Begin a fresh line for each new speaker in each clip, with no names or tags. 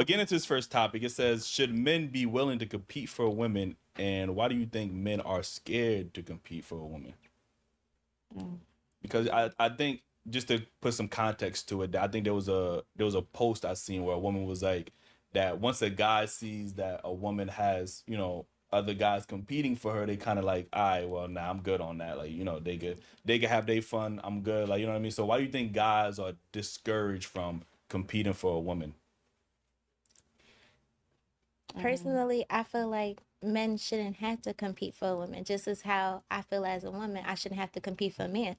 getting into this first topic, it says, should men be willing to compete for a woman, and why do you think men are scared to compete for a woman?
Mm.
Because I think, just to put some context to it, I think there was a post I seen where a woman was like that once a guy sees that a woman has, other guys competing for her, they kind of like, all right, well, nah, I'm good on that. Like, they could have their fun. I'm good. Like, you know what I mean? So why do you think guys are discouraged from competing for a woman?
Mm.
Personally, I feel like men shouldn't have to compete for a woman, just as how I feel as a woman, I shouldn't have to compete for a man.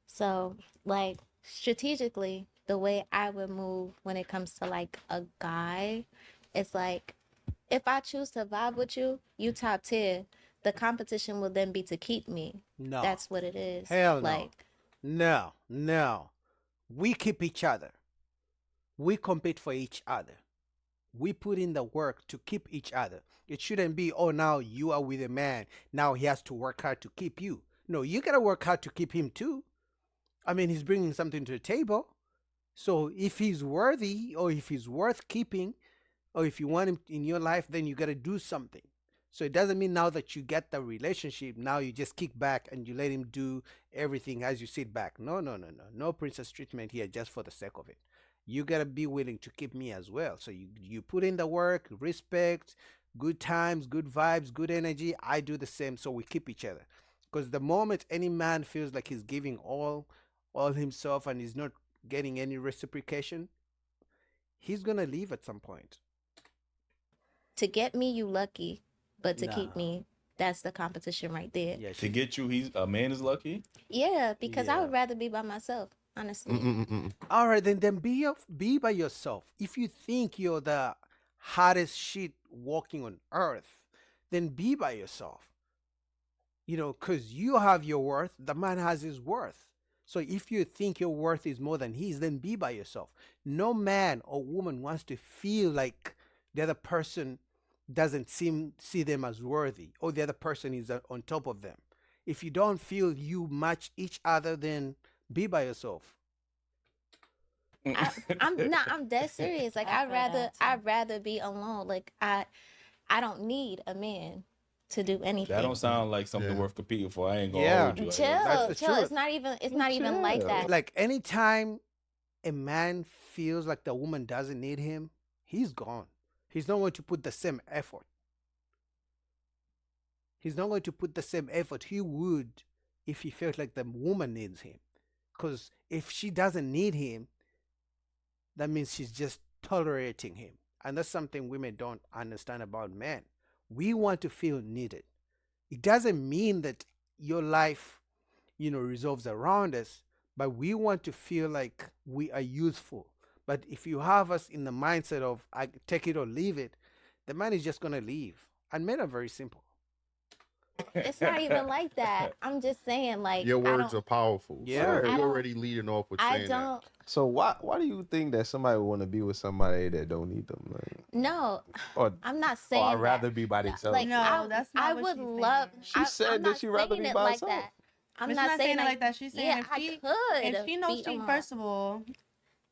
So, like, strategically, the way I would move when it comes to like a guy, it's like if I choose to vibe with you, you top tier. The competition will then be to keep me.
No.
That's what it is.
Hell no.
Like,
No. No. We keep each other. We compete for each other. We put in the work to keep each other. It shouldn't be, oh, now you are with a man. Now he has to work hard to keep you. No, you got to work hard to keep him too. I mean, he's bringing something to the table. So if he's worthy or if he's worth keeping or if you want him in your life, then you got to do something. So it doesn't mean now that you get the relationship, now you just kick back and you let him do everything as you sit back. No, no, no, no. No princess treatment here just for the sake of it. You got to be willing to keep me as well. So you put in the work, respect, good times, good vibes, good energy. I do the same. So we keep each other. Because the moment any man feels like he's giving all himself and he's not getting any reciprocation, he's gonna leave at some point.
to get me, you lucky, but to keep
Nah.
me, that's the competition right there.
Yeah,
To get you, he's a man is lucky.
Yeah, because I
yeah.
would rather be by myself, honestly.
Mm-mm-mm.
All right, then be by yourself. If you think you're the hottest shit walking on earth, then be by yourself. Because you have your worth, the man has his worth. So if you think your worth is more than his, then be by yourself. No man or woman wants to feel like the other person doesn't see them as worthy or the other person is on top of them. If you don't feel you match each other, then be by yourself.
I, I'm dead serious. Like
I
I'd
feel
rather
that too.
I'd rather be alone. Like I don't need a man to do
That
anything.
don't sound like something
Yeah.
worth competing for. I ain't gonna
Yeah.
hold you. Like,
That's the
Chill.
truth.
It's not even like that.
Like anytime a man feels like the woman doesn't need him, he's gone. He's not going to put the same effort. He's not going to put the same effort he would if he felt like the woman needs him. Because if she doesn't need him, that means she's just tolerating him. And that's something women don't understand about men. We want to feel needed. It doesn't mean that your life, resolves around us, but we want to feel like we are useful. But if you have us in the mindset of I take it or leave it, the man is just gonna leave. And men are very simple.
It's not even like that. I'm just saying, like
Your
I
words
don't.
are powerful.
Yeah.
So
I
you're
don't.
already leading off with
I
saying
don't.
So why do you think that somebody would want to be with somebody that don't need them? Like,
No,
or
I'm not
or
saying
I'd
that.
rather be by themselves.
Like
No,
I,
that's
I
not what
would
she's
love.
saying.
She said
I'm
that
not
she'd rather
saying
be
it
by
like
herself.
that. I'm
But she's
not
not
saying
saying it like that. She's saying
yeah,
if
I
she
could
if she knows
beat
she
'em up.
first of all,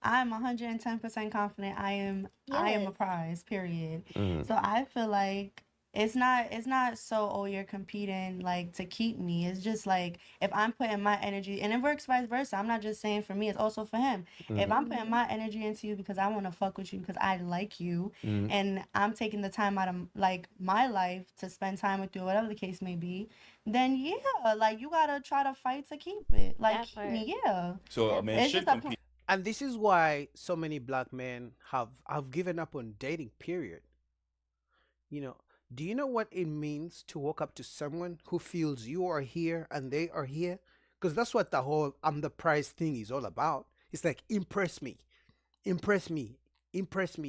I'm 110% confident I am a
Yes.
prize, period.
Mm.
So I feel like it's not so, oh, you're competing like to keep me. It's just like if I'm putting my energy, and it works vice versa. I'm not just saying for me, it's also for him. If I'm putting
Mhm.
my energy into you because I want to fuck with you because I like you,
Mm.
and I'm taking the time out of like my life to spend time with you, whatever the case may be, then yeah, like you gotta try to fight to keep it. Like
That
keep
part.
me, yeah.
so a
That
man
It's
should
just a
compete.
And this is why so many black men have given up on dating, period. You know, do you know what it means to walk up to someone who feels you are here and they are here? Because that's what the whole I'm the prize thing is all about. It's like impress me, impress me.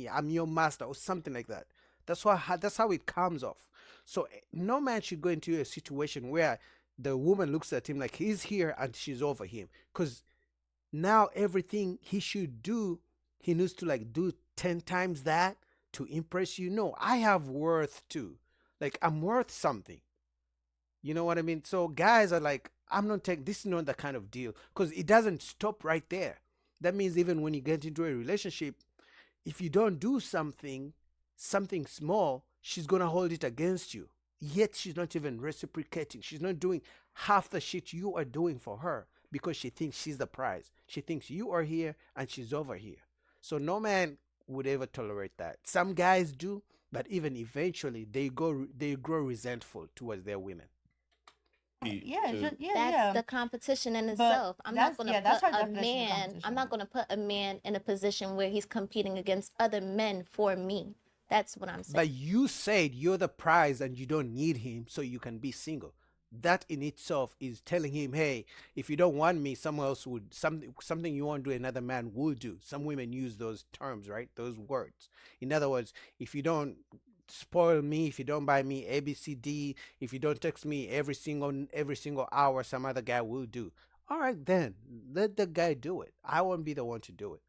I'm your master or something like that. That's how it comes off. So no man should go into a situation where the woman looks at him like he's here and she's over him. Because now everything he should do, he needs to like do 10 times that to impress you. No, I have worth too. Like I'm worth something. You know what I mean? So guys are like, I'm not taking this is not the kind of deal because it doesn't stop right there. That means even when you get into a relationship, if you don't do something small, she's gonna hold it against you. Yet she's not even reciprocating. She's not doing half the shit you are doing for her because she thinks she's the prize. She thinks you are here and she's over here. So no man would ever tolerate that. Some guys do, but even eventually they grow resentful towards their women.
Yeah,
to-
just, yeah,
That's
yeah.
the competition in
But
itself. I'm not
that's-
gonna
yeah, that's
put
her
a
definition of
man. I'm
competition.
not gonna put a man in a position where he's competing against other men for me. That's what I'm saying.
But you said you're the prize and you don't need him, so you can be single. That in itself is telling him, hey, if you don't want me, someone else would, something you want to do, another man will do. Some women use those terms, right? Those words. In other words, if you don't spoil me, if you don't buy me ABCD, if you don't text me every single hour, some other guy will do. All right, then let the guy do it. I won't be the one to do it.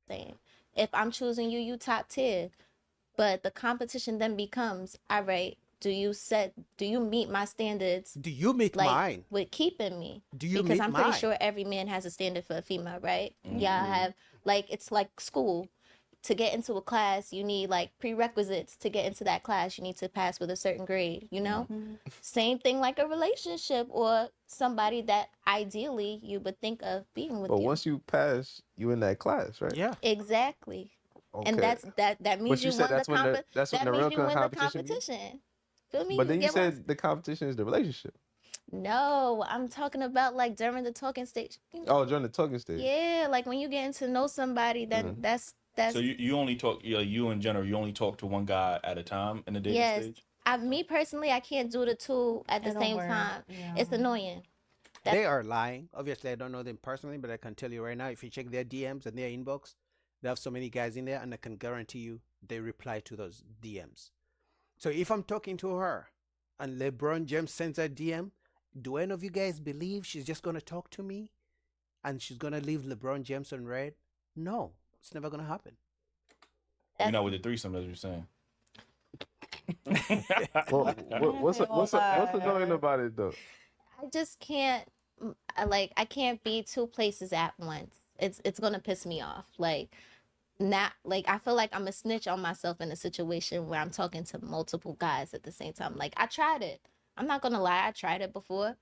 Saying, if I'm choosing you, you top tier. But the competition then becomes, all right, do you meet my standards
Do you meet
like
mine?
with keeping me?
Do you
Because
meet
I'm
mine?
pretty sure every man has a standard for a female, right? Y'all have like it's like school. To get into a class, you need like prerequisites. To get into that class, you need to pass with a certain grade, you know? Same thing like a relationship or somebody that ideally you would think of being with
But
you.
once you pass, you in that class, right?
Yeah.
Exactly.
Okay.
And that means
you
you
said
won the
that's when the-
comp-
that's when
that
the
means
real
you win the
competition begins?
competition. Feel me?
But then you
get what I'm
said the competition is the relationship.
No, I'm talking about like during the talking stage.
Oh, during the talking stage.
Yeah, like when you getting to know somebody, then that's
So you only talk, you in general, you only talk to one guy at a time in the dating
yes.
stage?
Me personally, I can't do the two at the
It don't
same
work.
time.
Yeah.
It's annoying.
They are lying. Obviously, I don't know them personally, but I can tell you right now, if you check their DMs and their inbox, they have so many guys in there, and I can guarantee you they reply to those DMs. So if I'm talking to her and LeBron James sends a DM, do any of you guys believe she's just going to talk to me and she's going to leave LeBron James on red? No, it's never going to happen.
You're not with the threesome, as you're saying.
Well, what's annoying about it though?
I just can't. I can't be two places at once. It's gonna piss me off. Like, not like I feel like I'm a snitch on myself in a situation where I'm talking to multiple guys at the same time. Like I tried it. I'm not gonna lie, I tried it before,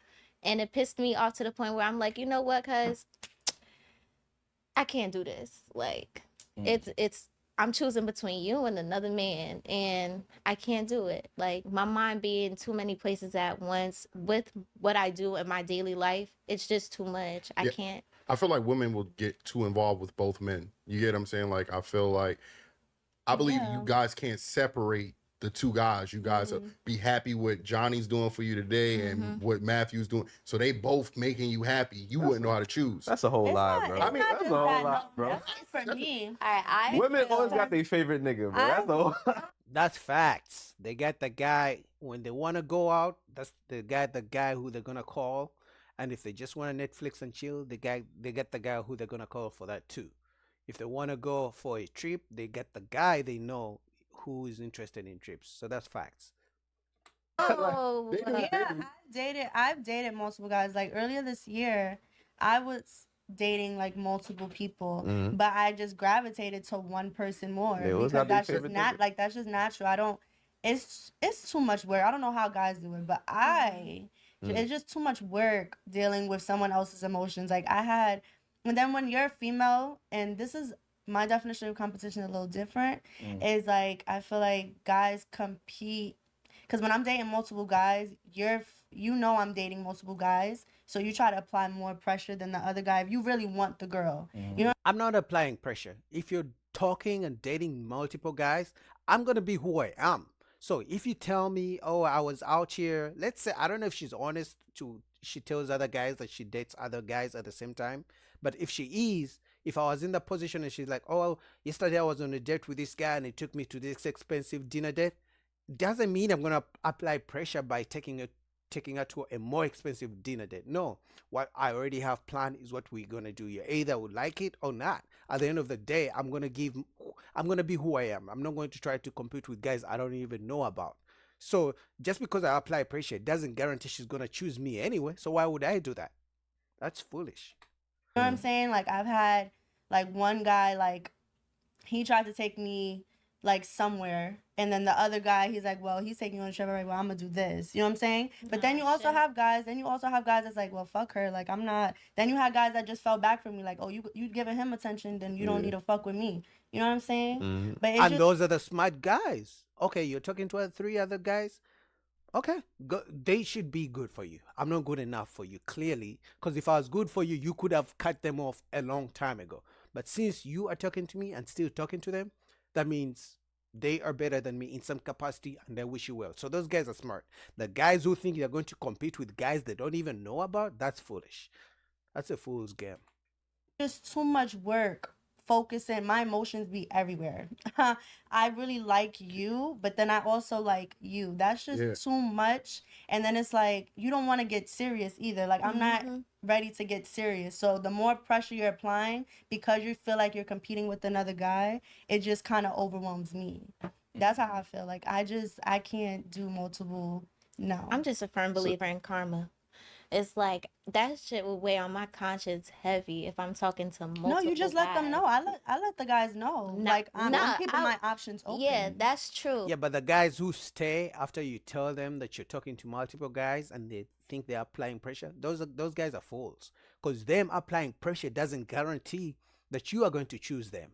and it pissed me off to the point where I'm like, you know what, cuz I can't do this. Like it's I'm choosing between you and another man, and I can't do it. Like my mind being too many places at once with what I do in my daily life, it's just too much. I
Yeah.
can't.
I feel like women will get too involved with both men. You get what I'm saying? Like, I feel like, I believe you guys can't separate the two guys. You guys be happy what Johnny's doing for you today and what Matthew's doing. So they both making you happy. You wouldn't know how to choose.
That's a whole lie, bro.
It's
I mean,
not
that's a
just
whole
that,
lot,
no,
bro.
that's for me.
All right, I
Women
feel
always got
like-
their favorite nigga, bro. That's the whole.
That's facts. They got the guy when they want to go out. That's the guy who they're gonna call. And if they just want to Netflix and chill, they get the guy who they're gonna call for that too. If they want to go for a trip, they get the guy they know who is interested in trips. So that's facts.
Oh,
They do-
Yeah, I've dated multiple guys. Like earlier this year, I was dating like multiple people, but I just gravitated to one person more
They always
because
got their
that's just
favorite
not
nigga.
like that's just natural. I don't. It's too much work. I don't know how guys do it, but it's just too much work dealing with someone else's emotions. Like I had, and then when you're female, and this is my definition of competition a little different, is like I feel like guys compete. Because when I'm dating multiple guys, I'm dating multiple guys, so you try to apply more pressure than the other guy if you really want the girl. You know,
I'm not applying pressure. If you're talking and dating multiple guys, I'm gonna be who I am. So if you tell me, oh, I was out here, let's say, I don't know if she's honest she tells other guys that she dates other guys at the same time. But if if I was in that position and she's like, oh, yesterday I was on a date with this guy and he took me to this expensive dinner date, doesn't mean I'm gonna apply pressure by taking her to a more expensive dinner date. No, what I already have planned is what we're gonna do. You either would like it or not. At the end of the day, I'm gonna be who I am. I'm not going to try to compete with guys I don't even know about. So just because I apply pressure doesn't guarantee she's gonna choose me anyway. So why would I do that? That's foolish.
what I'm saying? Like I've had like one guy like he tried to take me like somewhere, and then the other guy, he's like, well, he's taking you on a trip, right? Well, I'm gonna do this. You know what I'm saying? But then
Oh,
you also
shit.
have guys. Then you also have guys that's like, well, fuck her. Like, I'm not. Then you had guys that just fell back from me. Like, oh, you giving him attention, then you don't
Yeah.
need to fuck with me. You know what I'm saying?
Mhm.
But it's
And
just
those are the smart guys. Okay, you're talking to 3 other guys. Okay, they should be good for you. I'm not good enough for you, clearly. Because if I was good for you, you could have cut them off a long time ago. But since you are talking to me and still talking to them, that means they are better than me in some capacity and they wish you well. So those guys are smart. The guys who think they're going to compete with guys they don't even know about, that's foolish. That's a fool's game.
just too much work focusing. My emotions be everywhere. I really like you, but then I also like you. That's just
Yeah.
too much. And then it's like you don't want to get serious either. Like I'm not ready to get serious. So the more pressure you're applying because you feel like you're competing with another guy, it just kind of overwhelms me. That's how I feel. Like I can't do multiple. No.
I'm just a firm believer in karma. It's like that shit will weigh on my conscience heavy if I'm talking to multiple
No, you just let them
guys.
know. I let the guys know.
Nah,
Like I'm
nah,
keeping my options open.
Yeah, that's true.
Yeah, but the guys who stay after you tell them that you're talking to multiple guys and they think they're applying pressure, those guys are fools. Because them applying pressure doesn't guarantee that you are going to choose them.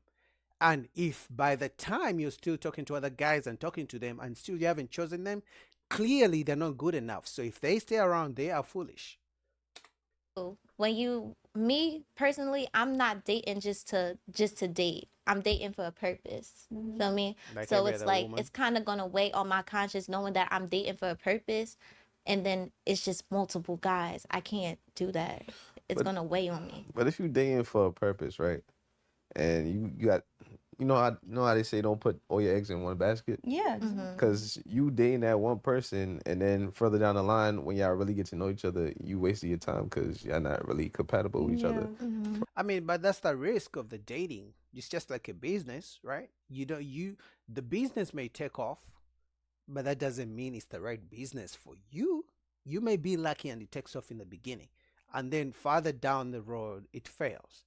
And if by the time you're still talking to other guys and talking to them and still you haven't chosen them, clearly they're not good enough. So if they stay around, they are foolish.
When me personally, I'm not dating just to date. I'm dating for a purpose. Feel me?
Like
So
every
it's
other
like
woman.
it's kind of gonna weigh on my conscience knowing that I'm dating for a purpose, and then it's just multiple guys. I can't do that. It's
But-
gonna weigh on me.
But if you dating for a purpose, right? And you got, you know how they say don't put all your eggs in one basket.
Yeah.
Because you dating that one person, and then further down the line, when y'all really get to know each other, you wasted your time because y'all not really compatible with each other.
I mean, but that's the risk of the dating. It's just like a business, right? The business may take off, but that doesn't mean it's the right business for you. You may be lucky and it takes off in the beginning, and then farther down the road it fails.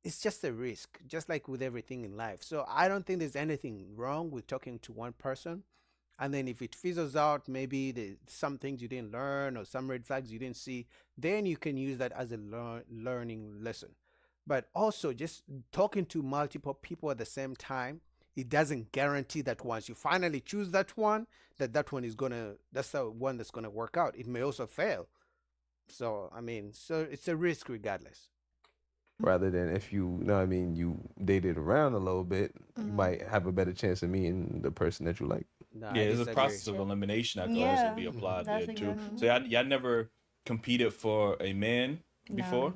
It's just a risk, just like with everything in life. So I don't think there's anything wrong with talking to one person. And then if it fizzles out, maybe there's some things you didn't learn or some red flags you didn't see, then you can use that as a learning lesson. But also just talking to multiple people at the same time, it doesn't guarantee that once you finally choose that one, that's the one that's gonna work out. It may also fail. So I mean, so it's a risk regardless.
Rather than if you know what I mean, you dated around a little bit, you
Mm-hmm.
might have a better chance of meeting the person that you like.
No,
Yeah,
I
there's a
disagree.
process of elimination that could
Yeah,
also be applied
that's
there too.
exactly-
So y'all never competed for a man before?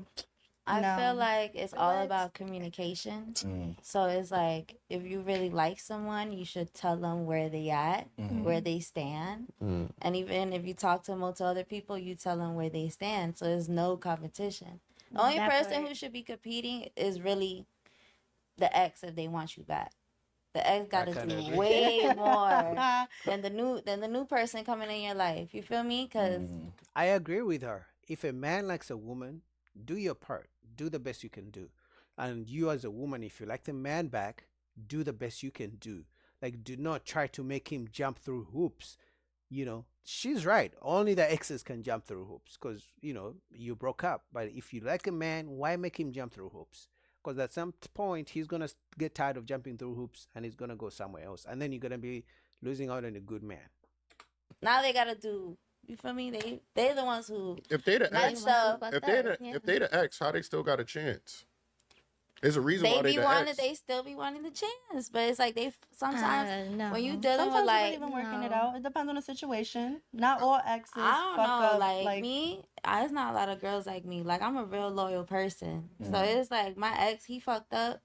I
No.
feel like it's all
What?
about communication.
Mm.
So it's like if you really like someone, you should tell them where they at,
Mhm.
where they stand.
Mm.
And even if you talk to multiple other people, you tell them where they stand. So there's no competition. The only
That
person
part.
who should be competing is really the ex if they want you back. The ex got to
kinda
do
agree.
way more than the new person coming in your life. You feel me? Cause
Mm.
I agree with her. If a man likes a woman, do your part. Do the best you can do. And you as a woman, if you like the man back, do the best you can do. Like, do not try to make him jump through hoops. She's right. Only the exes can jump through hoops because, you broke up. But if you like a man, why make him jump through hoops? Because at some point, he's going to get tired of jumping through hoops and he's going to go somewhere else. And then you're going to be losing out on a good man.
now they gotta do. You feel me? They're the ones who.
If they the
Not
ex,
so.
if they the ex, how they still got a chance? There's a reason
They
why they
be
the
wanting.
ex.
They still be wanting the chance, but it's like they sometimes
No.
when you dealing
Sometimes
with
you
like.
not even working it
no.
out. It depends on the situation. Not all exes.
I don't
fuck
know,
up,
like me, it's not a lot of girls like me. Like I'm a real loyal person, so
Mm.
it's like my ex, he fucked up,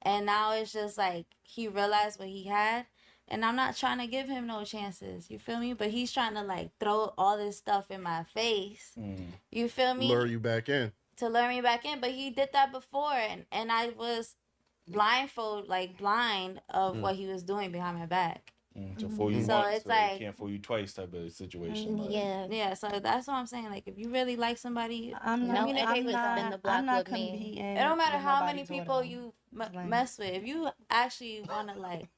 and now it's just like he realized what he had, and I'm not trying to give him no chances. You feel me? But he's trying to like throw all this stuff in my face.
Mm.
You feel me?
Lure you back in.
To lure me back in, but he did that before, and I was blind of what he was doing behind my back.
So fool you
So
once,
it's
so
like-
they can't fool you twice type of situation. Like,
Yeah.
Yeah, so that's what I'm saying. Like, if you really like somebody,
I'm
No,
not.
if
communicate
it
with
was
them.
spin the block
I'm not
with me.
competing.
It don't matter
with
how many
nobody's
people
order.
you
It's lame.
mess with. If you actually want to like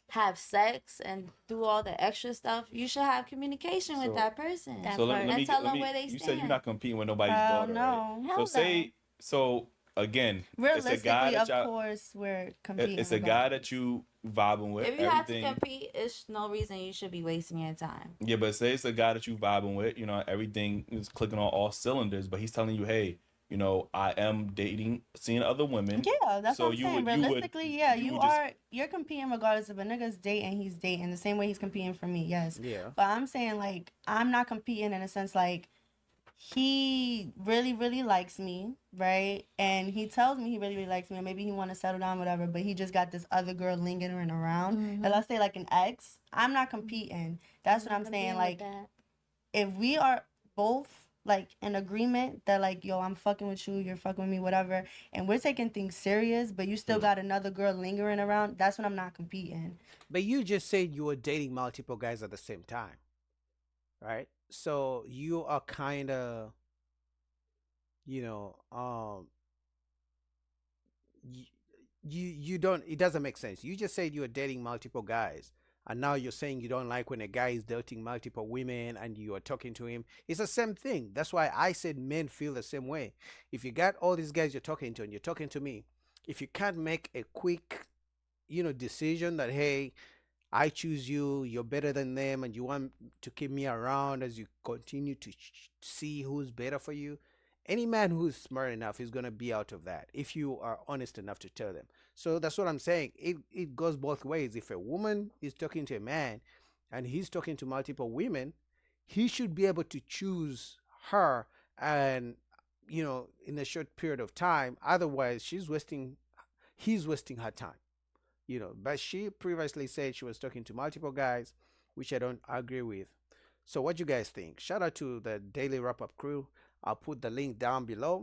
have sex and do all the extra stuff, you should have communication
So-
with that person.
That
so let,
part.
let me
And tell
let
them
me.
where they
You said
stand.
you're not competing with nobody's
Hell
daughter, right?
no.
Hell
So say so again. It's a guy
Realistically,
that
of
y'all.
course, we're competing.
It's a guy
regardless.
that you vibing with.
If you have to
everything.
compete, it's no reason you should be wasting your time.
Yeah, but say it's a guy that you vibing with. You know, everything is clicking on all cylinders. But he's telling you, hey, you know, I am dating, seeing other women.
Yeah, that's
So
what I'm
you
saying.
would- you would-
Realistically, yeah,
you
you
would just-
are. You're competing regardless if a nigga's dating, he's dating the same way he's competing for me. Yes,
Yeah.
but I'm saying like I'm not competing in a sense like he really really likes me, right? And he tells me he really really likes me, and maybe he want to settle down, whatever. But he just got this other girl lingering around.
Mhm.
And let's say like an ex. I'm not competing. That's what I'm saying. Like if we are both like in agreement that like yo I'm fucking with you, you're fucking with me, whatever, and we're taking things serious, but you still got another girl lingering around, that's when I'm not competing.
But you just said you were dating multiple guys at the same time, right? So you are kind of, you don't. It doesn't make sense. You just said you were dating multiple guys, and now you're saying you don't like when a guy is dating multiple women and you are talking to him. It's the same thing. That's why I said men feel the same way. If you got all these guys you're talking to and you're talking to me, if you can't make a quick, decision that hey, I choose you, you're better than them, and you want to keep me around as you continue to see who's better for you. Any man who's smart enough is going to be out of that if you are honest enough to tell them. So that's what I'm saying. It goes both ways. If a woman is talking to a man and he's talking to multiple women, he should be able to choose her and, in a short period of time. Otherwise, he's wasting her time. But she previously said she was talking to multiple guys, which I don't agree with. So what you guys think? Shout out to the Daily Wrap Up crew. I'll put the link down below.